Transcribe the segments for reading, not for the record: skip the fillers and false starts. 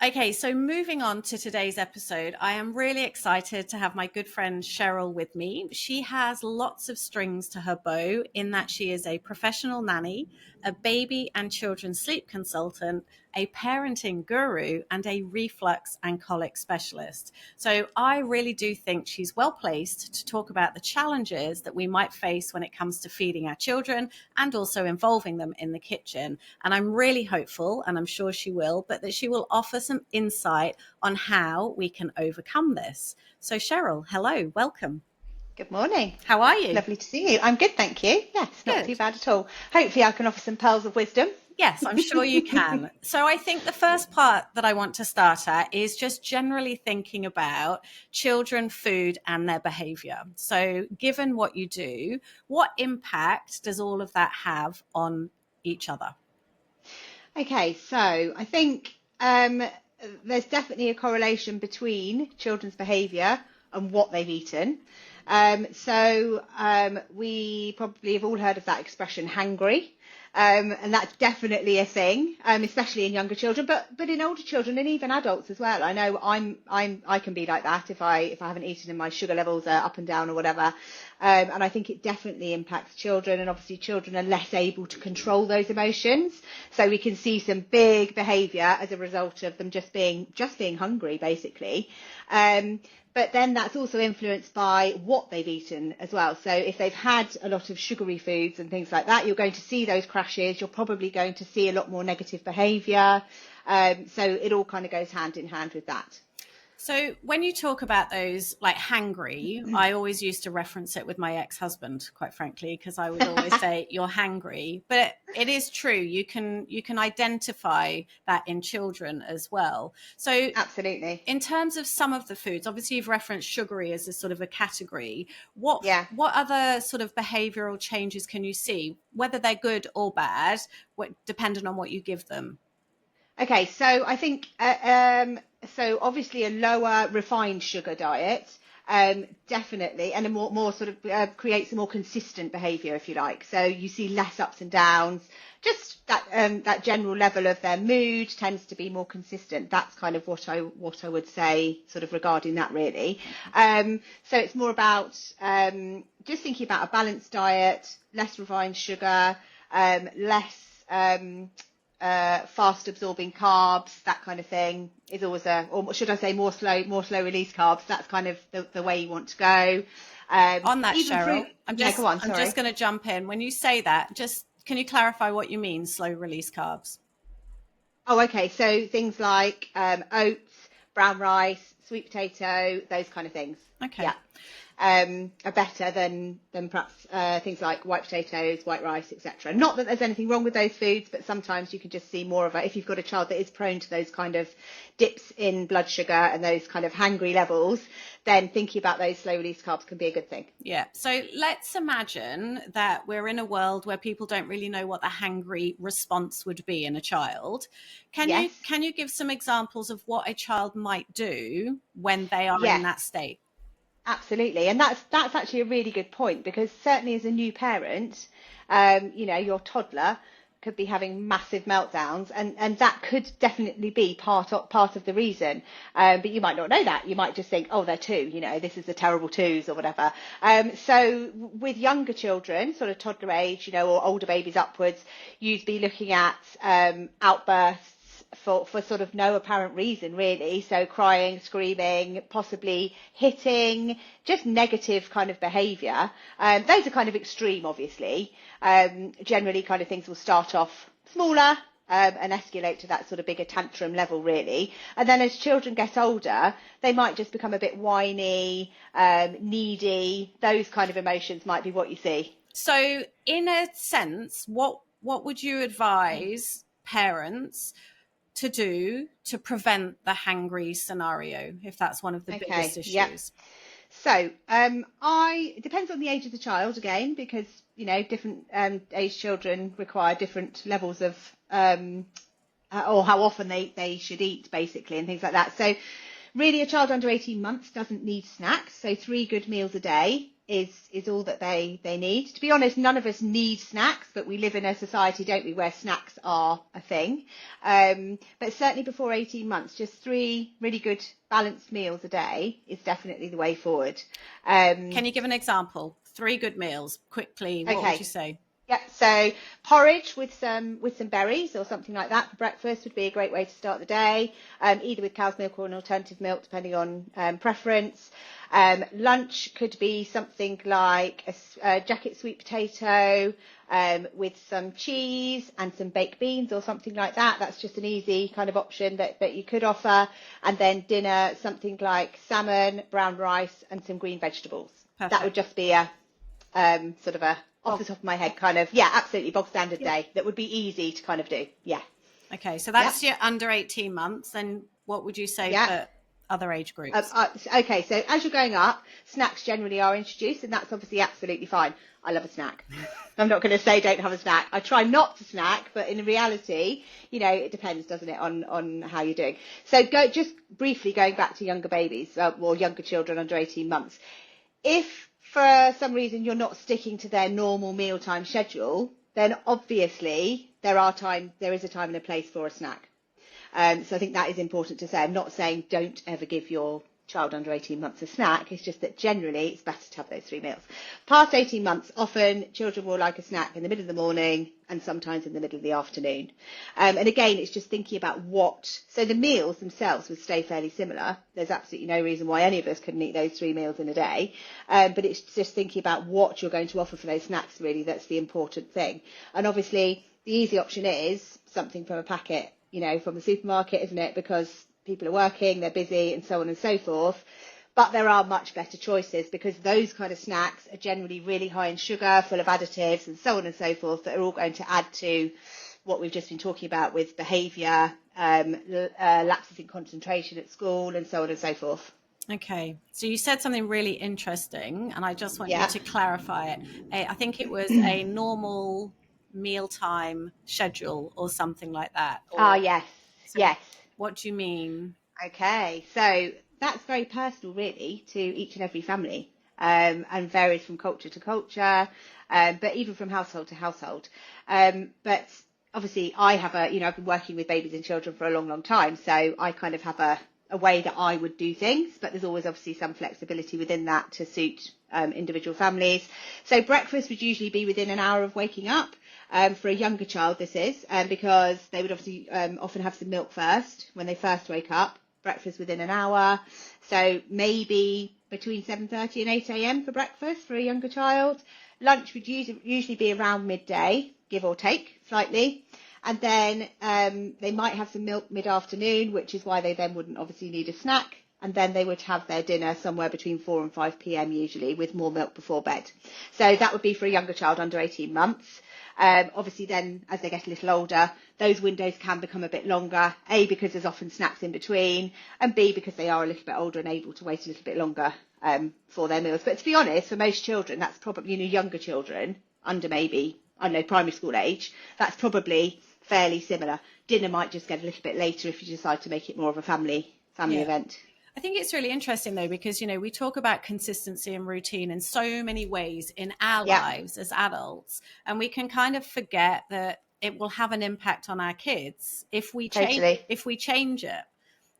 Okay, so moving on to today's episode, I am really excited to have my good friend Cheryl with me. She has lots of strings to her bow in that she is a professional nanny, a baby and children's sleep consultant, a parenting guru, and a reflux and colic specialist. So I really do think she's well placed to talk about the challenges that we might face when it comes to feeding our children and also involving them in the kitchen. And I'm really hopeful, and I'm sure she will, but that she will offer some insight on how we can overcome this. So Cheryl, hello, welcome. Good morning. How are you? Lovely to see you. I'm good, thank you. Yes, not too bad at all. Hopefully I can offer some pearls of wisdom. Yes, I'm sure you can. So I think the first part that I want to start at is just generally thinking about children, food, and their behaviour. So given what you do, what impact does all of that have on each other? Okay, so I think there's definitely a correlation between children's behaviour and what they've eaten. We probably have all heard of that expression, hangry. And that's definitely a thing, especially in younger children, but in older children and even adults as well. I know I can be like that if I haven't eaten and my sugar levels are up and down or whatever. And I think it definitely impacts children, and obviously children are less able to control those emotions. So we can see some big behaviour as a result of them just being hungry, basically. But then that's also influenced by what they've eaten as well. So if they've had a lot of sugary foods and things like that, you're going to see those crashes. You're probably going to see a lot more negative behaviour. So it all kind of goes hand in hand with that. So when you talk about those like hangry, I always used to reference it with my ex-husband, quite frankly, because I would always say you're hangry. But it is true. You can identify that in children as well. So absolutely. In terms of some of the foods, obviously you've referenced sugary as a sort of a category. What other sort of behavioural changes can you see, whether they're good or bad, depending on what you give them? Okay, so I think so obviously a lower refined sugar diet, definitely, and a more sort of creates a more consistent behaviour, if you like. So you see less ups and downs. Just that general level of their mood tends to be more consistent. That's kind of what I would say, sort of regarding that, really. So it's more about just thinking about a balanced diet, less refined sugar, less fast absorbing carbs, that kind of thing is always or should I say more slow release carbs. That's kind of the way you want to go. On that, Cheryl, I'm just going to jump in. When you say that, just can you clarify what you mean, slow release carbs? Oh, okay. So things like oats, brown rice, sweet potato, those kind of things. Okay. Yeah. Are better than perhaps things like white potatoes, white rice, etc. Not that there's anything wrong with those foods, but sometimes you can just see more of it. If you've got a child that is prone to those kind of dips in blood sugar and those kind of hangry levels, then thinking about those slow release carbs can be a good thing. Yeah. So let's imagine that we're in a world where people don't really know what the hangry response would be in a child. Can you give some examples of what a child might do when they are in that state? Absolutely. And that's actually a really good point, because certainly as a new parent, your toddler could be having massive meltdowns, and that could definitely be part of the reason. But you might not know that. You might just think, oh, they're two, this is the terrible twos or whatever. So with younger children, sort of toddler age, or older babies upwards, you'd be looking at outbursts for sort of no apparent reason, really. So crying, screaming, possibly hitting, just negative kind of behaviour. Those are kind of extreme, obviously. Generally kind of things will start off smaller and escalate to that sort of bigger tantrum level, really. And then as children get older, they might just become a bit whiny, needy. Those kind of emotions might be what you see. So in a sense, what would you advise parents to do to prevent the hangry scenario, if that's one of the biggest issues? Yep. So it depends on the age of the child, again, because different age children require different levels of or how often they should eat, basically, and things like that. So really a child under 18 months doesn't need snacks, so 3 good meals a day is all that they need. To be honest, none of us need snacks, but we live in a society, don't we, where snacks are a thing. But certainly before 18 months, just 3 really good balanced meals a day is definitely the way forward. Can you give an example? 3 good meals quickly. What would you Okay. say? Yeah, so porridge with some berries or something like that for breakfast would be a great way to start the day, either with cow's milk or an alternative milk, depending on preference. Lunch could be something like a jacket sweet potato with some cheese and some baked beans or something like that. That's just an easy kind of option that you could offer. And then dinner, something like salmon, brown rice, and some green vegetables. That would Perfect. just be a sort of a off the top of my head kind of, yeah, absolutely bog standard day that would be easy to kind of do. Yeah. Okay, so Yeah. that's your under 18 months. Then what would you say Yeah. for other age groups? Okay, so as you're going up, snacks generally are introduced, and that's obviously absolutely fine. I love a snack. I'm not going to say don't have a snack. I try not to snack, but in reality, it depends, doesn't it, on how you're doing. So just briefly going back to younger babies or younger children under 18 months. If for some reason you're not sticking to their normal mealtime schedule, then obviously there is a time and a place for a snack. So I think that is important to say. I'm not saying don't ever give your child under 18 months a snack. It's just that generally it's better to have those 3 meals. Past 18 months, often children will like a snack in the middle of the morning and sometimes in the middle of the afternoon. And again, it's just thinking about so the meals themselves would stay fairly similar. There's absolutely no reason why any of us couldn't eat those 3 meals in a day. But it's just thinking about what you're going to offer for those snacks, really. That's the important thing. And obviously the easy option is something from a packet, from the supermarket, isn't it? Because people are working, they're busy, and so on and so forth. But there are much better choices because those kind of snacks are generally really high in sugar, full of additives, and so on and so forth, that are all going to add to what we've just been talking about with behaviour, lapses in concentration at school, and so on and so forth. Okay, so you said something really interesting, and I just want you Yeah. to clarify it. I think it was a normal mealtime schedule or something like that. Ah, Or yes, so, yes. what do you mean? Okay, so that's very personal, really, to each and every family, and varies from culture to culture, but even from household to household. But obviously, I've been working with babies and children for a long, long time, so I kind of have a way that I would do things, but there's always obviously some flexibility within that to suit individual families. So breakfast would usually be within an hour of waking up. For a younger child, this is because they would obviously often have some milk first when they first wake up. Breakfast within an hour, so maybe between 7:30 and 8 a.m. for breakfast for a younger child. Lunch would usually be around midday, give or take slightly, and then they might have some milk mid-afternoon, which is why they then wouldn't obviously need a snack. And then they would have their dinner somewhere between 4 and 5 p.m. usually, with more milk before bed. So that would be for a younger child under 18 months. Obviously then as they get a little older, those windows can become a bit longer, A, because there's often snacks in between, and B, because they are a little bit older and able to wait a little bit longer for their meals. But to be honest, for most children, that's probably, younger children under maybe, I don't know, primary school age, that's probably fairly similar. Dinner might just get a little bit later if you decide to make it more of a family Yeah. event. I think it's really interesting though, because, we talk about consistency and routine in so many ways in our Yeah, lives as adults, and we can kind of forget that it will have an impact on our kids totally. if we change it.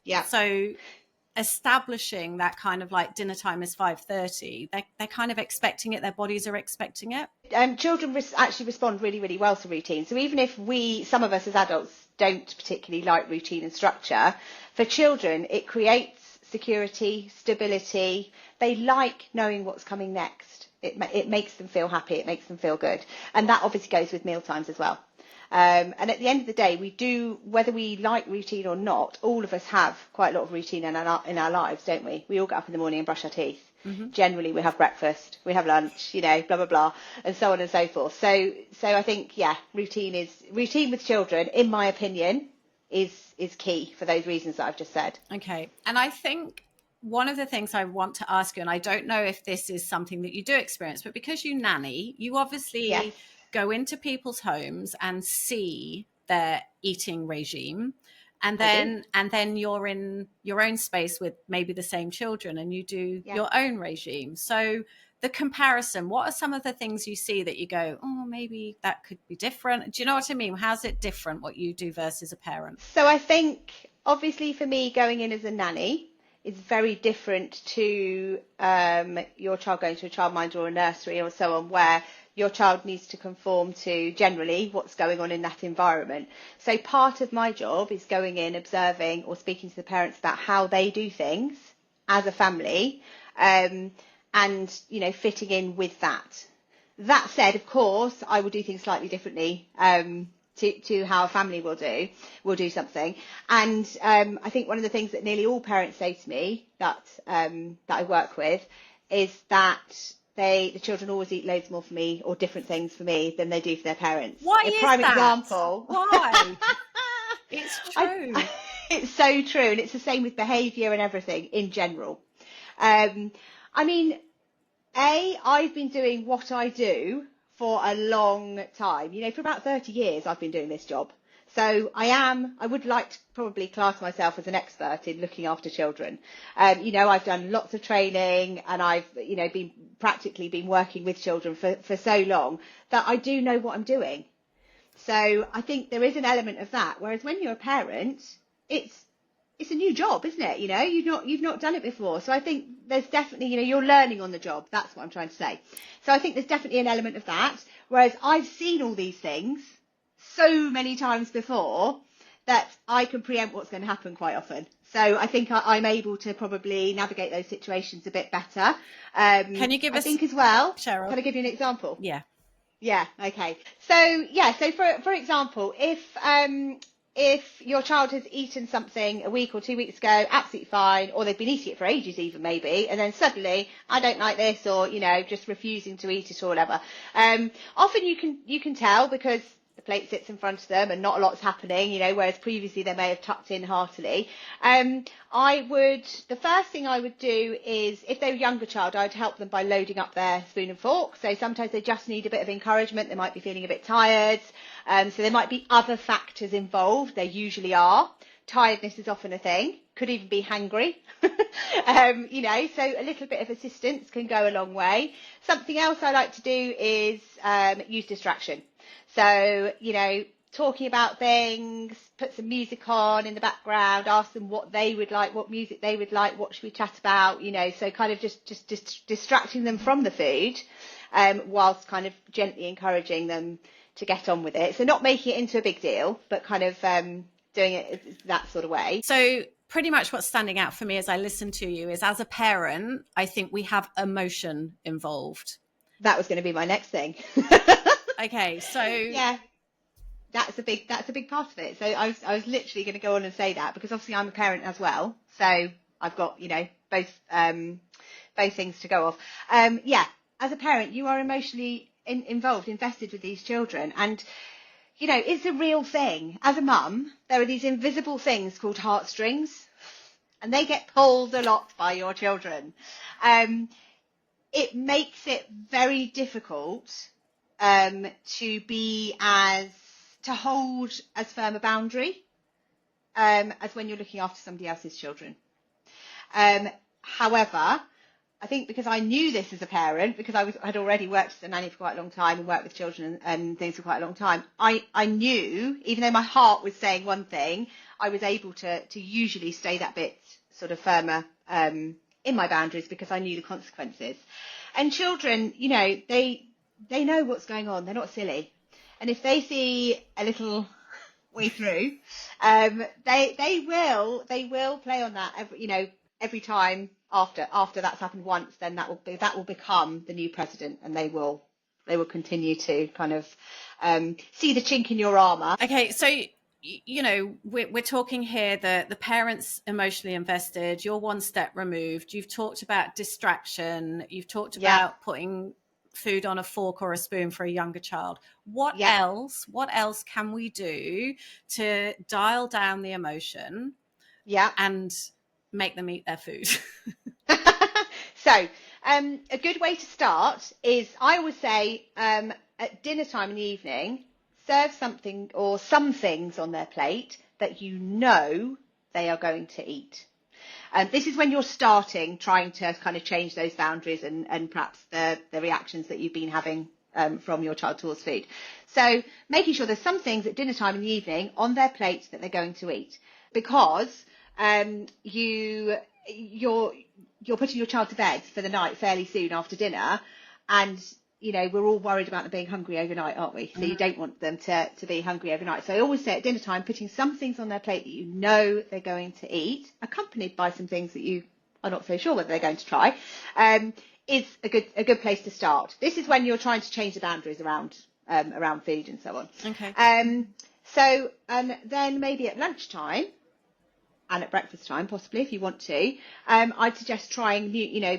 Yeah. So establishing that kind of like dinner time is 5:30, they're kind of expecting it, their bodies are expecting it. Children actually respond really, really well to routine. So even if some of us as adults don't particularly like routine and structure, for children it creates security, stability. They like knowing what's coming next. It makes them feel happy. It makes them feel good. And that obviously goes with meal times as well. And at the end of the day, we do, whether we like routine or not, all of us have quite a lot of routine in our lives, don't we? We all get up in the morning and brush our teeth. Mm-hmm. Generally, we have breakfast, we have lunch, blah, blah, blah, and so on and so forth. So I think, yeah, routine with children, in my opinion, is key for those reasons that I've just said. Okay. And I think one of the things I want to ask you, and I don't know if this is something that you do experience, but because you nanny, you Yes, obviously go into people's homes and see their eating regime. And I do. then you're in your own space with maybe the same children and you do Yeah. your own regime. So the comparison, what are some of the things you see that you go, oh, maybe that could be different? Do you know what I mean? How's it different what you do versus a parent? So I think, obviously, for me, going in as a nanny is very different to your child going to a childminder or a nursery or so on, where your child needs to conform to generally what's going on in that environment. So part of my job is going in, observing or speaking to the parents about how they do things as a family, and, you know, fitting in with that. That said, of course, I will do things slightly differently to how a family will do something. And I think one of the things that nearly all parents say to me that I work with is that the children always eat loads more for me or different things for me than they do for their parents. Why A is prime that? example. Why? It's true. It's so true, and it's the same with behaviour and everything in general. I mean, I've been doing what I do for a long time. You know, for about 30 years I've been doing this job. So I would like to probably class myself as an expert in looking after children. You know, I've done lots of training, and I've, you know, been working with children for so long that I do know what I'm doing. So I think there is an element of that. Whereas when you're a parent, it's a new job, isn't it? You know, you've not done it before. So I think there's definitely, you know, you're learning on the job. That's what I'm trying to say. So I think there's definitely an element of that. Whereas I've seen all these things so many times before that I can preempt what's going to happen quite often. So I think I'm able to probably navigate those situations a bit better. Can you give I us, think as well, Cheryl? can I give you an example? Yeah. Yeah. Okay. So for example, if your child has eaten something a week or 2 weeks ago, absolutely fine, or they've been eating it for ages even maybe, and then suddenly, I don't like this, or, you know, just refusing to eat it or whatever. Often you can tell because the plate sits in front of them and not a lot's happening, you know, whereas previously they may have tucked in heartily. The first thing I would do is, if they're a younger child, I'd help them by loading up their spoon and fork. So sometimes they just need a bit of encouragement. They might be feeling a bit tired. So there might be other factors involved. There usually are. Tiredness is often a thing. Could even be hangry. You know, so a little bit of assistance can go a long way. Something else I like to do is use distraction. So, you know, talking about things, put some music on in the background, ask them what they would like, what music they would like, what should we chat about, you know, so kind of just distracting them from the food, whilst kind of gently encouraging them to get on with it. So not making it into a big deal, but kind of doing it that sort of way. So pretty much what's standing out for me as I listen to you is, as a parent, I think we have emotion involved. That was going to be my next thing. Okay, so yeah, that's a big part of it. So I was literally going to go on and say that, because obviously I'm a parent as well. So I've got, you know, both things to go off. Yeah, as a parent, you are emotionally involved, invested with these children, and you know, it's a real thing. As a mum, there are these invisible things called heartstrings, and they get pulled a lot by your children. It makes it very difficult to hold as firm a boundary as when you're looking after somebody else's children. However, I think because I knew this as a parent, because I'd already worked as a nanny for quite a long time and worked with children and things for quite a long time, I knew, even though my heart was saying one thing, I was able to usually stay that bit sort of firmer in my boundaries, because I knew the consequences. And children, you know, they know what's going on. They're not silly. And if they see a little way through, they will play on that every time after that's happened once. Then that will become the new precedent, and they will continue to kind of see the chink in your armour. Okay, so you know, we're talking here that the parents emotionally invested, you're one step removed. You've talked about distraction. You've talked about putting food on a fork or a spoon for a younger child. What else can we do to dial down the emotion and make them eat their food? So a good way to start is, I always say, at dinner time in the evening, serve something or some things on their plate that you know they are going to eat. This is when you're trying to kind of change those boundaries and perhaps the reactions that you've been having from your child towards food. So making sure there's some things at dinner time in the evening on their plate that they're going to eat, because you're putting your child to bed for the night fairly soon after dinner, and we're all worried about them being hungry overnight, aren't we? So you don't want them to be hungry overnight. So I always say at dinner time, putting some things on their plate that they're going to eat, accompanied by some things that you are not so sure whether they're going to try, is a good place to start. This is when you're trying to change the boundaries around food and so on. Okay. So and then maybe at lunchtime and at breakfast time, possibly, if you want to, I'd suggest trying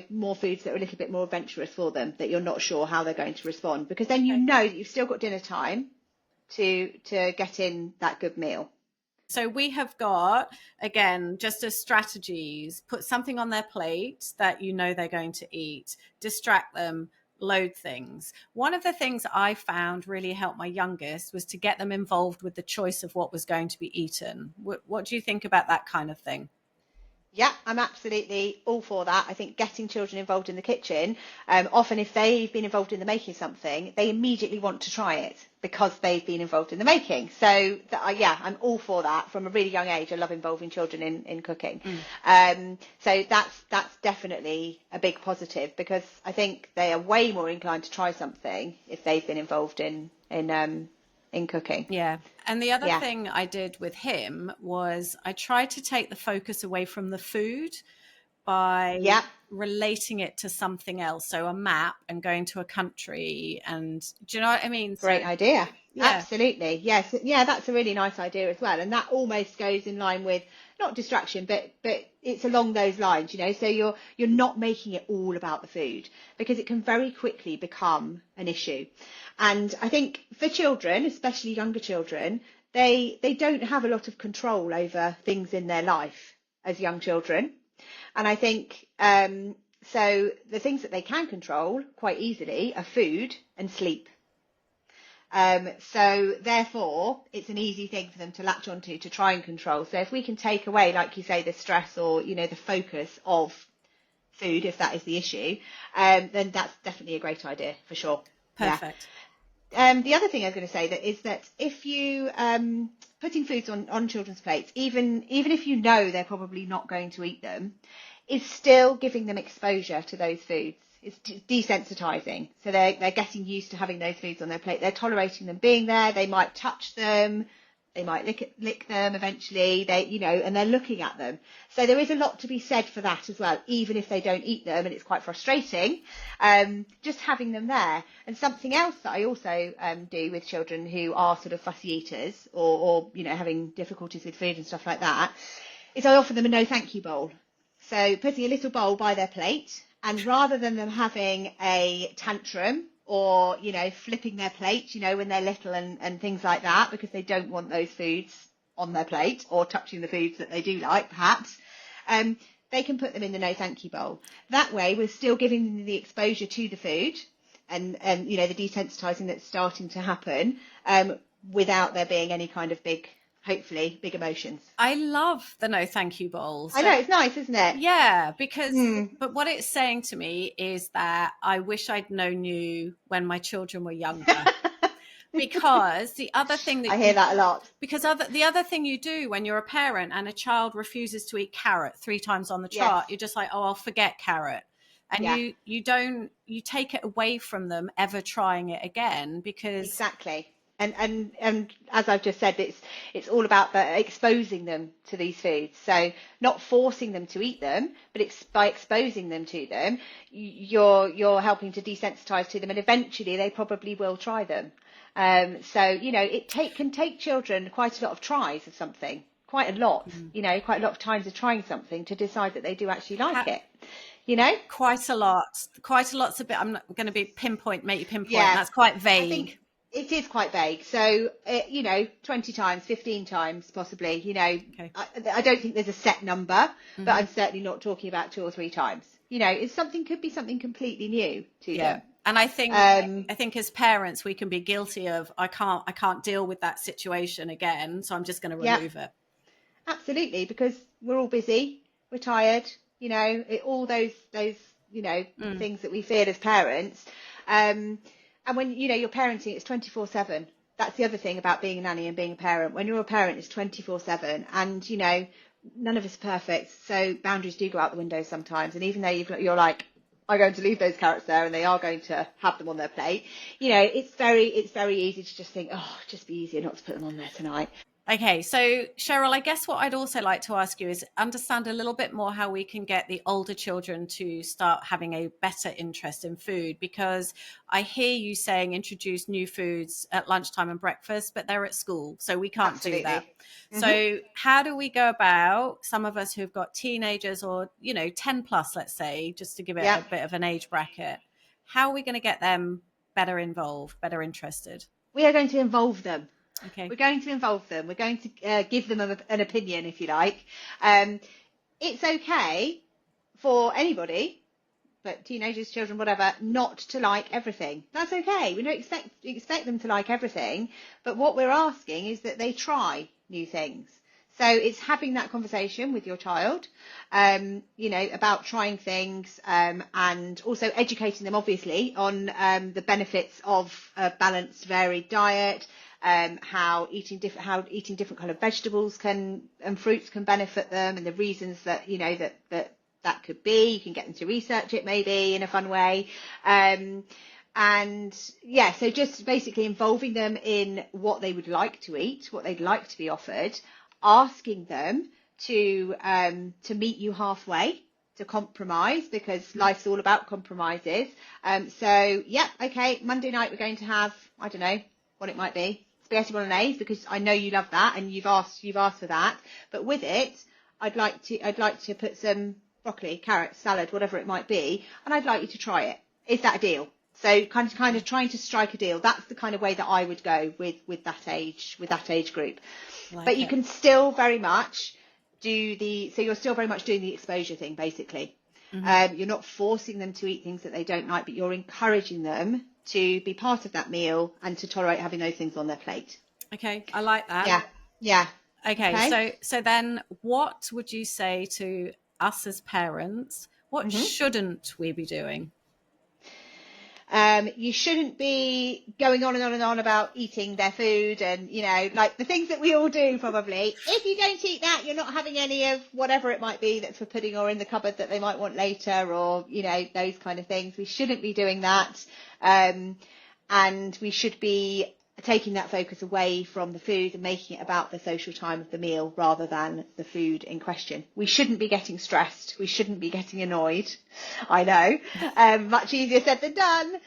more foods that are a little bit more adventurous for them, that you're not sure how they're going to respond, because then you know that you've still got dinner time to get in that good meal. So we have got, again, just as strategies, put something on their plate that they're going to eat, distract them, load things. One of the things I found really helped my youngest was to get them involved with the choice of what was going to be eaten. What do you think about that kind of thing? Yeah, I'm absolutely all for that. I think getting children involved in the kitchen, often if they've been involved in the making of something, they immediately want to try it because they've been involved in the making. So yeah, I'm all for that. From a really young age, I love involving children in cooking. So that's definitely a big positive, because I think they are way more inclined to try something if they've been involved in cooking. Yeah. And the other thing I did with him was I tried to take the focus away from the food by relating it to something else. So a map and going to a country. And do you know what I mean? Great idea. Yeah. Absolutely. Yes. Yeah, that's a really nice idea as well. And that almost goes in line with not distraction, but it's along those lines, so you're not making it all about the food, because it can very quickly become an issue. And I think for children, especially younger children, they don't have a lot of control over things in their life as young children. And I think so the things that they can control quite easily are food and sleep. So therefore, it's an easy thing for them to latch onto, to try and control. So if we can take away, like you say, the stress or, the focus of food, if that is the issue, then that's definitely a great idea for sure. Perfect. Yeah. The other thing I was going to say is that if you putting foods on children's plates, even if they're probably not going to eat them, is still giving them exposure to those foods. It's desensitizing. So they're getting used to having those foods on their plate. They're tolerating them being there. They might touch them. They might lick them eventually. And they're looking at them. So there is a lot to be said for that as well, even if they don't eat them, and it's quite frustrating. Just having them there. And something else that I also do with children who are sort of fussy eaters or having difficulties with food and stuff like that, is I offer them a no thank you bowl. So putting a little bowl by their plate, and rather than them having a tantrum or, flipping their plate, when they're little and things like that, because they don't want those foods on their plate or touching the foods that they do like, perhaps, they can put them in the no thank you bowl. That way, we're still giving them the exposure to the food and the desensitizing that's starting to happen without there being any kind of hopefully big emotions. I love the no thank you bowls. I know, it's nice, isn't it? Yeah, because but what it's saying to me is that I wish I'd known you when my children were younger. Because the other thing that I hear that a lot. Because the other thing you do when you're a parent and a child refuses to eat carrot 3 times on the chart, you're just like, oh, I'll forget carrot. And you take it away from them ever trying it again, because exactly. And as I've just said, it's all about exposing them to these foods. So not forcing them to eat them, but by exposing them to them, you're helping to desensitize to them, and eventually they probably will try them. So it can take children quite a lot of tries of something, quite a lot, quite a lot of times of trying something to decide that they do actually like it. Quite a lot's a bit. I'm not going to be make you pinpoint. That's quite vague. I think it is quite vague. So, 20 times, 15 times, possibly, okay. I don't think there's a set number, but I'm certainly not talking about 2 or 3 times. Could be something completely new to them. And I think as parents, we can be guilty of, I can't deal with that situation again, so I'm just going to remove it. Absolutely, because we're all busy. we're tired, all those Mm. things that we feel as parents. And when you're parenting, it's 24/7. That's the other thing about being a nanny and being a parent. When you're a parent, it's 24/7, and none of us are perfect, so boundaries do go out the window sometimes. And even though you're like, I'm going to leave those carrots there, and they are going to have them on their plate, it's very easy to just think, oh, just be easier not to put them on there tonight. Okay, so Cheryl, I guess what I'd also like to ask you is understand a little bit more how we can get the older children to start having a better interest in food, because I hear you saying introduce new foods at lunchtime and breakfast, but they're at school, so we can't do that. Absolutely. So how do we go about, some of us who've got teenagers or, 10 plus, let's say, just to give it Yeah. a bit of an age bracket, how are we going to get them better involved, better interested? We are going to involve them. Okay. We're going to involve them. We're going to give them an opinion, if you like. It's okay for anybody, but teenagers, children, whatever, not to like everything. That's okay. We don't expect them to like everything, but what we're asking is that they try new things. So it's having that conversation with your child, about trying things, and also educating them, obviously, on the benefits of a balanced, varied diet, how eating different kind of vegetables and fruits can benefit them, and the reasons that that could be. You can get them to research it maybe in a fun way. So just basically involving them in what they would like to eat, what they'd like to be offered, asking them to meet you halfway, to compromise, because life's all about compromises. Okay, Monday night we're going to have, I don't know what it might be, spaghetti bolognese, because I know you love that and you've asked for that. But with it, I'd like to put some broccoli, carrots, salad, whatever it might be, and I'd like you to try it. Is that a deal? So kind of trying to strike a deal. That's the kind of way that I would go with that age group. But you can still very much you're still very much doing the exposure thing, basically. You're not forcing them to eat things that they don't like, but you're encouraging them to be part of that meal and to tolerate having those things on their plate. Okay, I like that. Yeah. Okay. So then what would you say to us as parents? What shouldn't we be doing? You shouldn't be going on and on and on about eating their food and, like the things that we all do probably. If you don't eat that, you're not having any of whatever it might be that's for pudding or in the cupboard that they might want later, or, those kind of things. We shouldn't be doing that. And we should be taking that focus away from the food and making it about the social time of the meal rather than the food in question. We shouldn't be getting stressed. We shouldn't be getting annoyed. I know, much easier said than done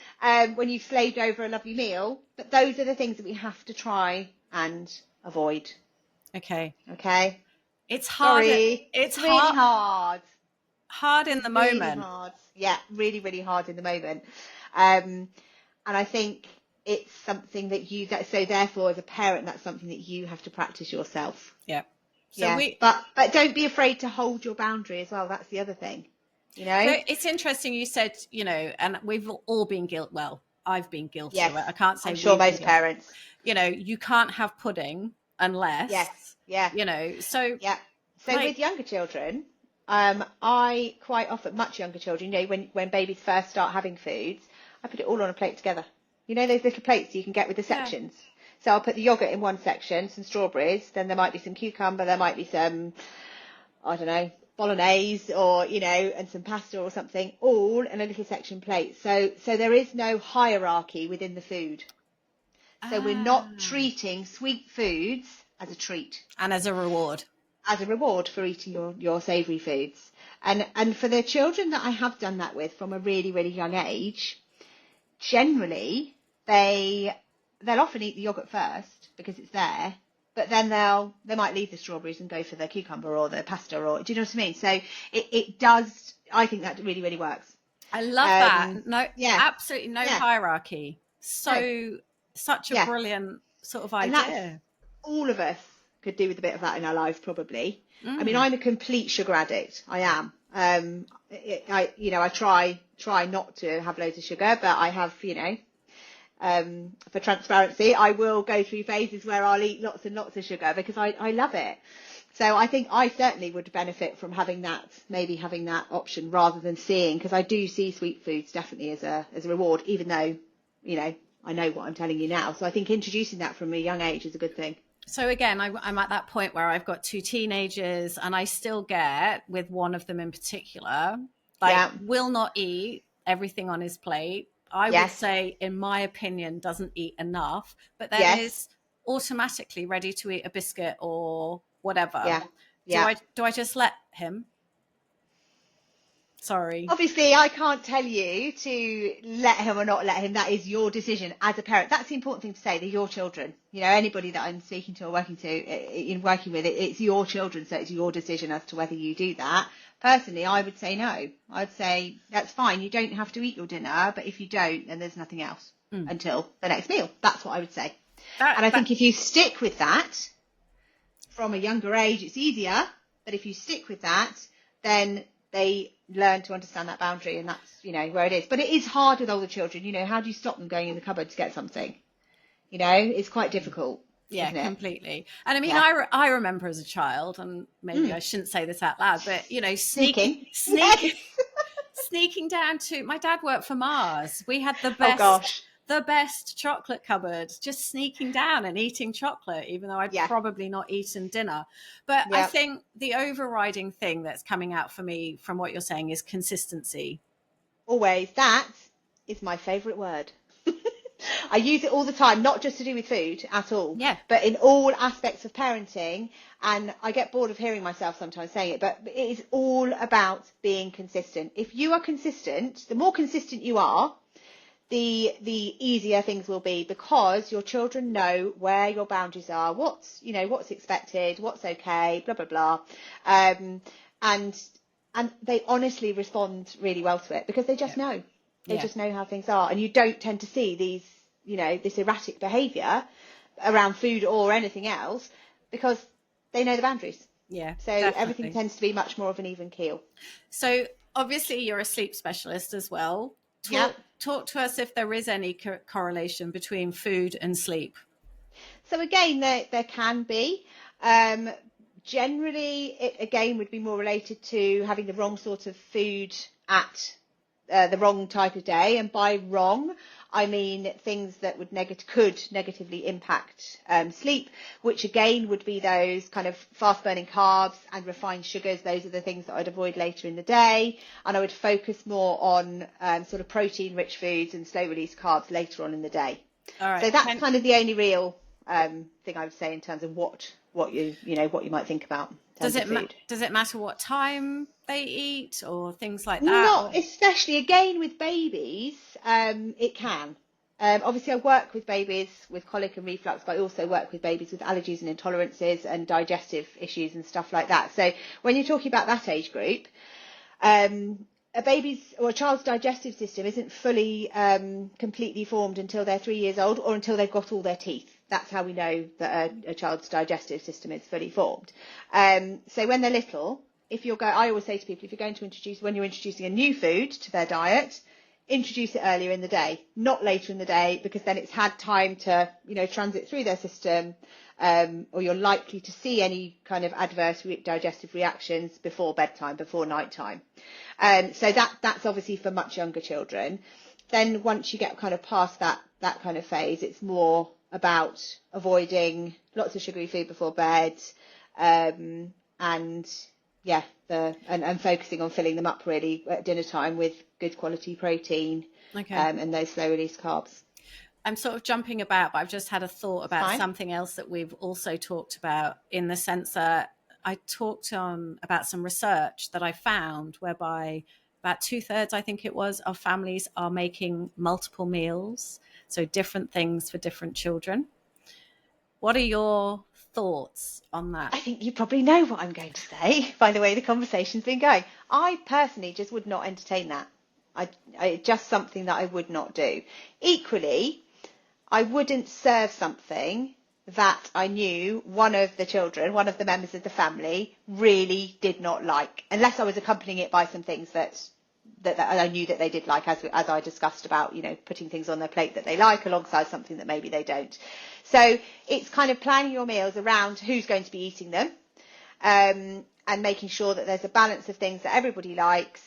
when you've slaved over a lovely meal. But those are the things that we have to try and avoid. Okay. It's hard. Sorry. It's really hard. Hard in the really moment. Hard. Yeah, really, really hard in the moment. And I think it's something that so therefore as a parent, that's something that you have to practice yourself. Yeah. So but don't be afraid to hold your boundary as well. That's the other thing, So it's interesting you said, and we've all been guilty. Well, I've been guilty of it. I can't say I'm sure most parents. You can't have pudding unless. Yes. Yeah. So. Yeah. So with younger children, I quite often, much younger children, when babies first start having foods, I put it all on a plate together. Those little plates you can get with the sections. Yeah. So I'll put the yogurt in one section, some strawberries, then there might be some cucumber, there might be some, I don't know, bolognese or, and some pasta or something, all in a little section plate. So there is no hierarchy within the food. So we're not treating sweet foods as a treat. And as a reward. As a reward for eating your savoury foods. And for the children that I have done that with from a really, really young age, generally they'll often eat the yogurt first because it's there, but then they might leave the strawberries and go for the cucumber or the pasta, or do you know what I mean? So it does. I think that really, really works. I love that. No, absolutely no hierarchy. Such a brilliant sort of idea. And all of us could do with a bit of that in our lives, probably. I mean, I'm a complete sugar addict. I am. I try not to have loads of sugar, but I have, for transparency, I will go through phases where I'll eat lots and lots of sugar because I love it. So I think I certainly would benefit from having that option rather than seeing, because I do see sweet foods definitely as a reward, even though, I know what I'm telling you now. So I think introducing that from a young age is a good thing. So again, I'm at that point where I've got two teenagers, and I still get, with one of them in particular, like, Yeah. will not eat everything on his plate. I would Yes. say, in my opinion, doesn't eat enough, but then Yes. is automatically ready to eat a biscuit or whatever. Yeah. Do Yeah. I just let him? Sorry. Obviously, I can't tell you to let him or not let him. That is your decision as a parent. That's the important thing to say. They're your children. Anybody that I'm speaking to or working with, it's your children. So it's your decision as to whether you do that. Personally, I would say no. I'd say that's fine. You don't have to eat your dinner, but if you don't, then there's nothing else until the next meal. That's what I would say. And I think if you stick with that from a younger age, it's easier. But if you stick with that, then they learn to understand that boundary, and that's, where it is. But it is hard with older children. How do you stop them going in the cupboard to get something? It's quite difficult. Yeah, Isn't it? Completely. And I mean, Yeah. I remember as a child, and maybe I shouldn't say this out loud, but Sneaking. sneaking down to, my dad worked for Mars. We had the Oh gosh. best chocolate cupboard, just sneaking down and eating chocolate, even though I'd probably not eaten dinner. But I think the overriding thing that's coming out for me from what you're saying is consistency. Always. That is my favourite word. I use it all the time, not just to do with food at all, but in all aspects of parenting. And I get bored of hearing myself sometimes saying it, but it is all about being consistent. If you are consistent, the more consistent you are, the easier things will be, because your children know where your boundaries are, what's expected, what's okay, blah blah blah, and they honestly respond really well to it, because they just know. They just know how things are, and you don't tend to see these, this erratic behaviour around food or anything else, because they know the boundaries. Yeah, so definitely. Everything tends to be much more of an even keel. So obviously you're a sleep specialist as well. Talk to us if there is any correlation between food and sleep. So again, there can be. Generally, it again would be more related to having the wrong sort of food at the wrong type of day. And by wrong, I mean things that could negatively impact sleep, which again would be those kind of fast burning carbs and refined sugars. Those are the things that I'd avoid later in the day, and I would focus more on sort of protein rich foods and slow release carbs later on in the day. All right. So that's kind of the only real thing I would say in terms of what you might think about. Does it matter what time they eat or things like that? Not especially. Again, with babies, it can. Obviously, I work with babies with colic and reflux, but I also work with babies with allergies and intolerances and digestive issues and stuff like that. So when you're talking about that age group, a baby's or a child's digestive system isn't fully completely formed until they're 3 years old, or until they've got all their teeth. That's how we know that a child's digestive system is fully formed. So when they're little, I always say to people, when you're introducing a new food to their diet, introduce it earlier in the day, not later in the day, because then it's had time to, transit through their system, or you're likely to see any kind of adverse digestive reactions before bedtime, before night time. So that's obviously for much younger children. Then once you get kind of past that kind of phase, it's more about avoiding lots of sugary food before bed, and focusing on filling them up really at dinner time with good quality protein, and those slow release carbs. I'm sort of jumping about, but I've just had a thought about something else that we've also talked about, in the sense that I talked about some research that I found whereby about 2/3, I think it was, of families are making multiple meals, so different things for different children. What are your thoughts on that? I think you probably know what I'm going to say by the way the conversation's been going. I personally just would not entertain that. I just something that I would not do. Equally, I wouldn't serve something that I knew one of the members of the family really did not like, unless I was accompanying it by some things that I knew that they did like, as I discussed about, putting things on their plate that they like alongside something that maybe they don't. So it's kind of planning your meals around who's going to be eating them, and making sure that there's a balance of things that everybody likes,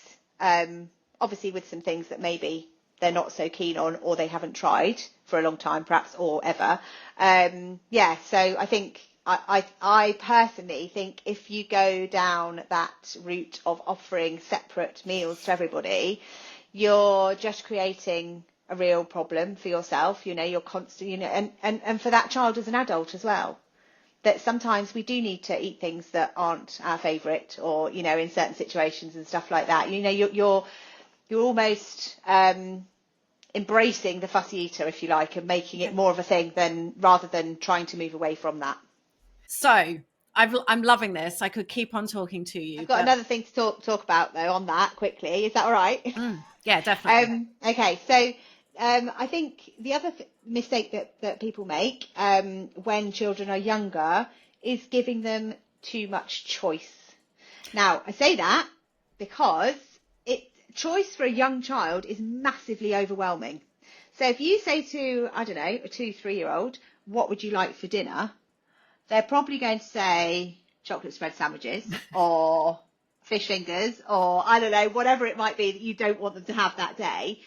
obviously with some things that maybe they're not so keen on or they haven't tried for a long time perhaps or ever. So I think I personally think if you go down that route of offering separate meals to everybody, you're just creating a real problem for yourself. You're constant, and for that child as an adult as well, that sometimes we do need to eat things that aren't our favourite, or in certain situations and stuff like that. You're almost embracing the fussy eater, if you like, and making it more of a thing rather than trying to move away from that. So I'm loving this. I could keep on talking to you. I've got another thing to talk about though on that quickly. Is that all right? Yeah, definitely. Okay, so I think the other mistake that people make when children are younger is giving them too much choice. Now, I say that because choice for a young child is massively overwhelming. So if you say to, I don't know, a 2-3-year-old, what would you like for dinner? They're probably going to say chocolate spread sandwiches or fish fingers, or I don't know, whatever it might be that you don't want them to have that day.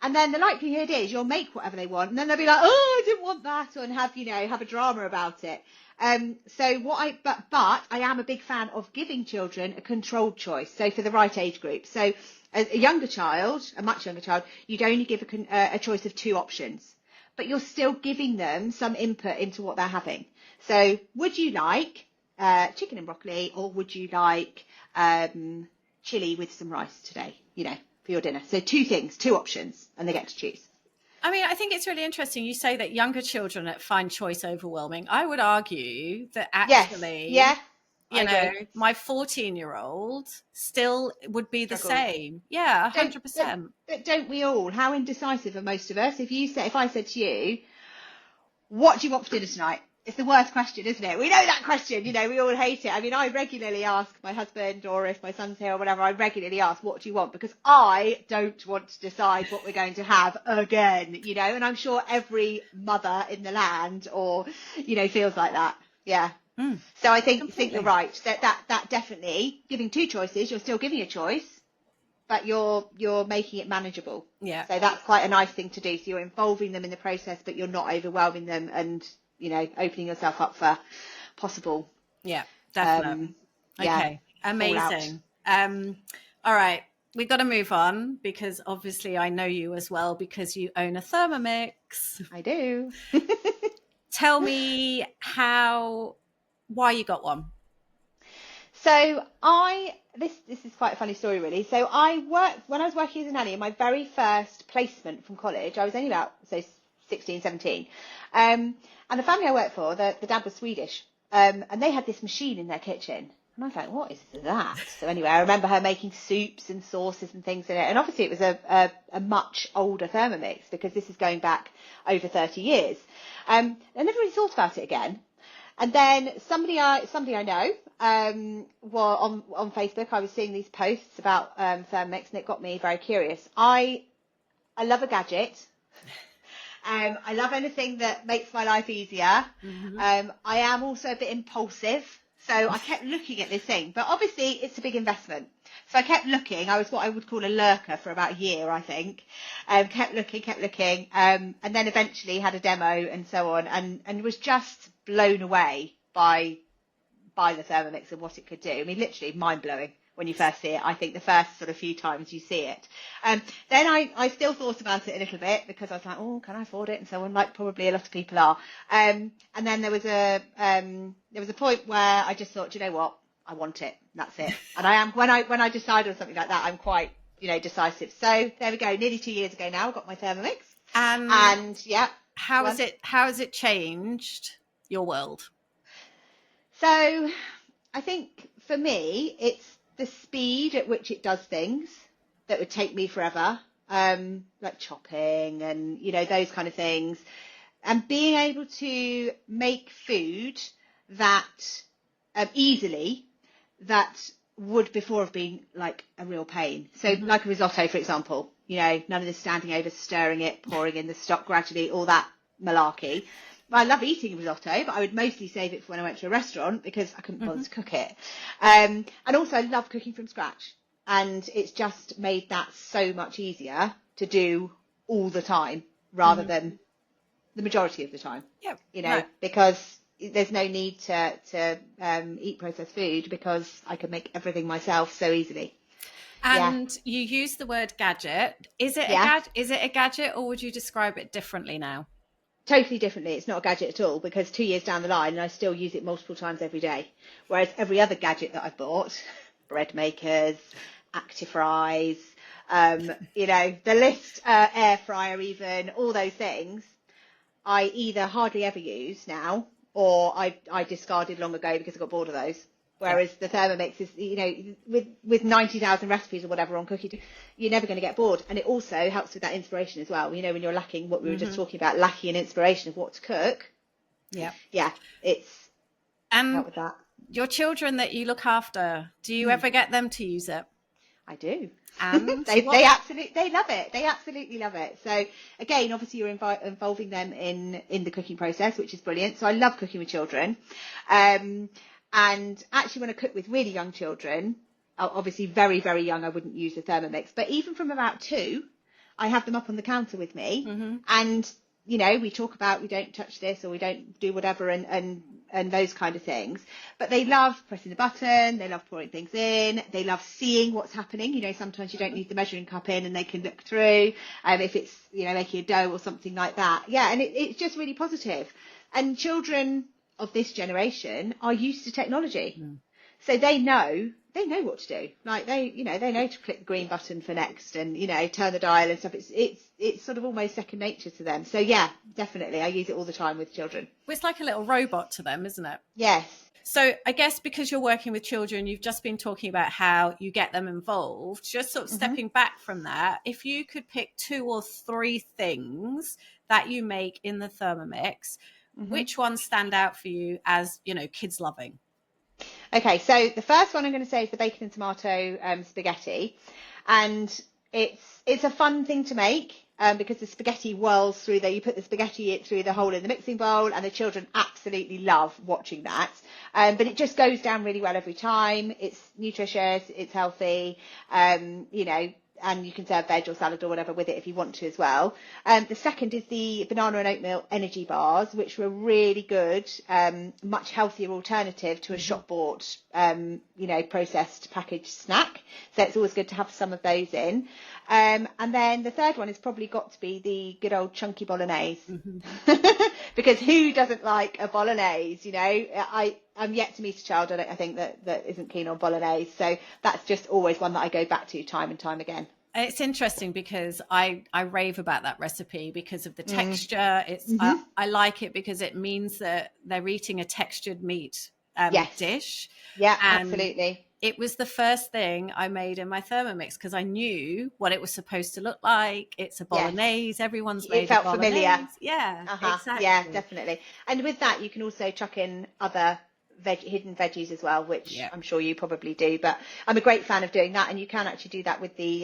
And then the likelihood is you'll make whatever they want, and then they'll be like, oh, I didn't want that, and have a drama about it. But I am a big fan of giving children a controlled choice. So for the right age group. So as a younger child, a much younger child, you'd only give a choice of 2 options, but you're still giving them some input into what they're having. So would you like chicken and broccoli, or would you like chili with some rice today, for your dinner? So 2 things, 2 options, and they get to choose. I mean, I think it's really interesting. You say that younger children find choice overwhelming. I would argue that actually, yes. my 14-year-old still would be the same. Yeah, 100%. But don't we all? How indecisive are most of us? If I said to you, what do you want for dinner tonight? It's the worst question, isn't it? We know that question, we all hate it. I mean, I regularly ask my husband, or if my son's here or whatever, I regularly ask, what do you want? Because I don't want to decide what we're going to have again, and I'm sure every mother in the land feels like that. Yeah. So I think you're right. That definitely, giving 2 choices, you're still giving a choice, but you're making it manageable. Yeah. So that's quite a nice thing to do. So you're involving them in the process, but you're not overwhelming them and opening yourself up for possible. Yeah, definitely. Okay, amazing. All right, we've got to move on, because obviously I know you as well, because you own a Thermomix. I do. Tell me why you got one. So this is quite a funny story, really. So when I was working as a nanny, in my very first placement from college, I was only about 16, 17. And the family I worked for, the dad was Swedish, and they had this machine in their kitchen. And I was like, what is that? So anyway, I remember her making soups and sauces and things in it. And obviously it was a much older Thermomix, because this is going back over 30 years. I never really thought about it again. And then somebody I know, on Facebook, I was seeing these posts about Thermomix, and it got me very curious. I love a gadget. I love anything that makes my life easier. I am also a bit impulsive, so I kept looking at this thing, but obviously it's a big investment. So I kept looking. I was what I would call a lurker for about a year, I think. Kept looking, and then eventually had a demo and so on, and was just blown away by the Thermomix and what it could do. I mean, literally mind-blowing when you first see it. I think the first sort of few times you see it. Then I still thought about it a little bit, because I was like, oh, can I afford it? And so on, like probably a lot of people are. And then there was a point where I just thought, you know what? I want it. That's it. And I am, when I decide on something like that, I'm quite, decisive. So there we go. Nearly 2 years ago now, I got my Thermomix. And yeah. How has it changed your world? So I think for me, it's the speed at which it does things that would take me forever, like chopping and, those kind of things, and being able to make food that easily, that would before have been like a real pain. So like a risotto, for example, none of this standing over, stirring it, pouring in the stock gradually, all that malarkey. I love eating risotto, but I would mostly save it for when I went to a restaurant because I couldn't bother Hmm. to cook it. And also I love cooking from scratch, and it's just made that so much easier to do all the time rather Hmm. than the majority of the time, Yeah. you know, No. because there's no need to eat processed food because I can make everything myself so easily. Yeah, And you use the word gadget. Is it a yeah, gadget? Is it a gadget, or would you describe it differently now? totally differently. It's not a gadget at all because 2 years down the line, and I still use it multiple times every day. Whereas every other gadget that I've bought, bread makers, Actifries, the list, air fryer even, all those things, I either hardly ever use now or I discarded long ago because I got bored of those. Yeah. Whereas the Thermomix is, with 90,000 recipes or whatever on cooking, you're never going to get bored. And it also helps with that inspiration as well. When you're lacking, what we were just Hmm. talking about, lacking in inspiration of what to cook. Yeah. Yeah, it's And helped with that. your children that you look after, do you Mm, ever get them to use it? I do. And They what? absolutely they love it. They absolutely love it. So again, obviously you're involving them in the cooking process, which is brilliant. So I love cooking with children. Um, and actually, when I cook with really young children, obviously very very young, I wouldn't use the Thermomix. But even from about 2, I have them up on the counter with me, Hmm. and we talk about we don't touch this or we don't do whatever and those kind of things. But they love pressing the button, they love pouring things in, they love seeing what's happening. Sometimes you don't need the measuring cup in and they can look through, if it's, making a dough or something like that. Yeah, and it's just really positive. And children of this generation are used to technology. So they know what to do. Like they know to click the green button for next and, turn the dial and stuff. It's sort of almost second nature to them. So yeah, definitely. I use it all the time with children. Well, it's like a little robot to them, isn't it? Yes. So I guess because you're working with children, you've just been talking about how you get them involved. Just sort of Hmm. stepping back from that, if you could pick 2 or 3 things that you make in the Thermomix, Hmm. which ones stand out for you as, kids loving? Okay, so the first one I'm going to say is the bacon and tomato spaghetti, and it's a fun thing to make because the spaghetti whirls through there. You put the spaghetti through the hole in the mixing bowl, and the children absolutely love watching that. But it just goes down really well every time. It's nutritious, it's healthy, and you can serve veg or salad or whatever with it if you want to as well. The second is the banana and oatmeal energy bars, which were really good, much healthier alternative to a Mm-hmm. shop bought, processed packaged snack. So it's always good to have some of those in. And then the third one has probably got to be the good old chunky bolognese. Mm-hmm. Because who doesn't like a bolognese? I'm yet to meet a child, I think, that isn't keen on bolognese. So that's just always one that I go back to time and time again. It's interesting because I rave about that recipe because of the Mm. texture. Hmm. I like it because it means that they're eating a textured meat Yes. dish, Yeah, and absolutely. it was the first thing I made in my Thermomix because I knew what it was supposed to look like. It's a Yes. bolognese. Everyone's It made a felt familiar. bolognese. Yeah, Uh-huh. Yeah, exactly. definitely. And with that, you can also chuck in other hidden veggies as well, which Yeah, I'm sure you probably do. But I'm a great fan of doing that, and you can actually do that with the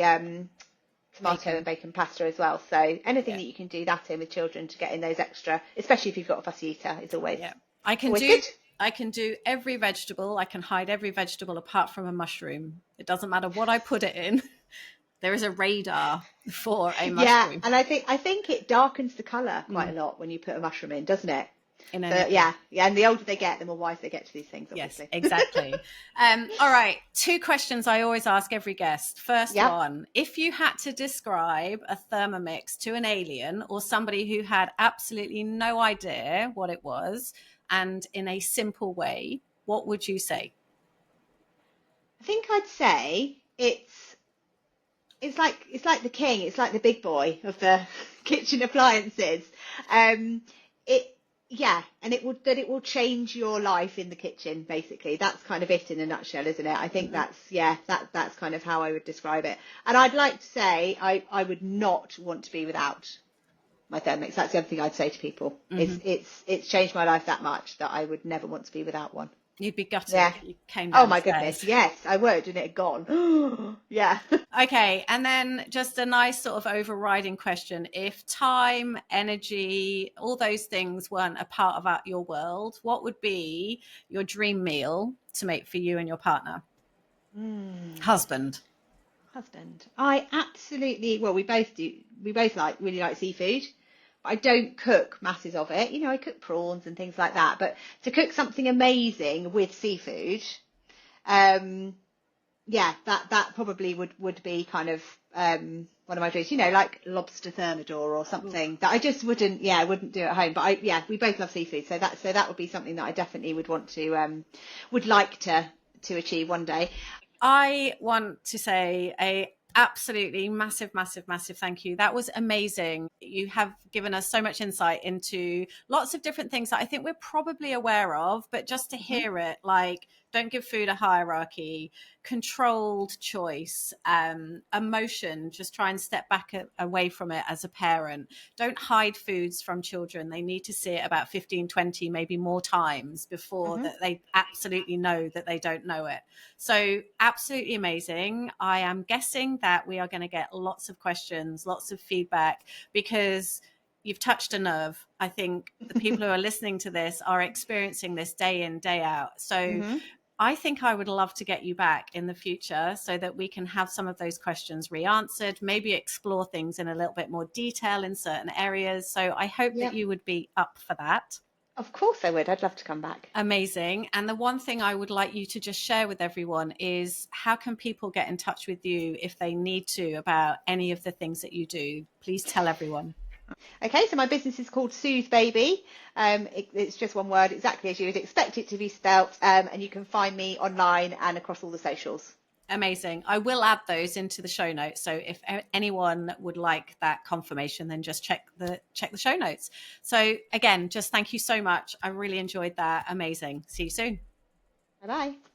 tomato and bacon. bacon pasta as well. So anything Yeah, that you can do that in with children to get in those extra, especially if you've got a fussy eater, is always yeah. I can always do. good. I can do every vegetable. I can hide every vegetable apart from a mushroom. It doesn't matter what I put it in. There is a radar for a Yeah, mushroom and I think it darkens the colour quite a mm, lot when you put a mushroom in, doesn't it? in So anything. yeah, yeah, and the older they get, the more wise they get to these things, Yes, obviously. exactly. All right. 2 questions I always ask every guest. First Yep. one, if you had to describe a Thermomix to an alien or somebody who had absolutely no idea what it was, and in a simple way, what would you say? I think I'd say it's like the king, it's like the big boy of the kitchen appliances. Um, it yeah, and it will change your life in the kitchen. Basically, that's kind of it in a nutshell, isn't it? I think Hmm. that's kind of how I would describe it. And I'd like to say I would not want to be without my Thermomix. That's the other thing I'd say to people. Hmm. It's changed my life that much that I would never want to be without one. You'd be gutted Yeah. that you came Oh my goodness. downstairs. Yes, I would, and it had gone. Yeah. Okay, and then just a nice sort of overriding question. If time, energy, all those things weren't a part of your world, what would be your dream meal to make for you and your partner? Mm. Husband. Husband. I absolutely, well, we both do. We both really like seafood. I don't cook masses of it. I cook prawns and things like that. But to cook something amazing with seafood, um, yeah, that probably would be kind of one of my dreams. Like lobster thermidor or something that I just wouldn't do at home. But we both love seafood, so that would be something that I definitely would want to would like to achieve one day. I want to say a absolutely massive, massive, massive thank you. That was amazing. You have given us so much insight into lots of different things that I think we're probably aware of, but just to Mhm. hear it, like, don't give food a hierarchy, controlled choice, emotion, just try and step back away from it as a parent. Don't hide foods from children. They need to see it about 15, 20, maybe more times before Mhm. that they absolutely know that they don't know it. So, absolutely amazing. I am guessing that we are going to get lots of questions, lots of feedback, because you've touched a nerve. I think the people who are listening to this are experiencing this day in, day out. So, Mhm. I think I would love to get you back in the future so that we can have some of those questions re-answered, maybe explore things in a little bit more detail in certain areas. So, I hope that Yep. you would be up for that. Of course I would. I'd love to come back. Amazing. And the one thing I would like you to just share with everyone is, how can people get in touch with you if they need to about any of the things that you do? Please tell everyone. Okay, so my business is called Soothe Baby. It's just one word, exactly as you would expect it to be spelt. And you can find me online and across all the socials. Amazing. I will add those into the show notes. So if anyone would like that confirmation, then just check the show notes. So again, just thank you so much. I really enjoyed that. Amazing. See you soon. Bye bye.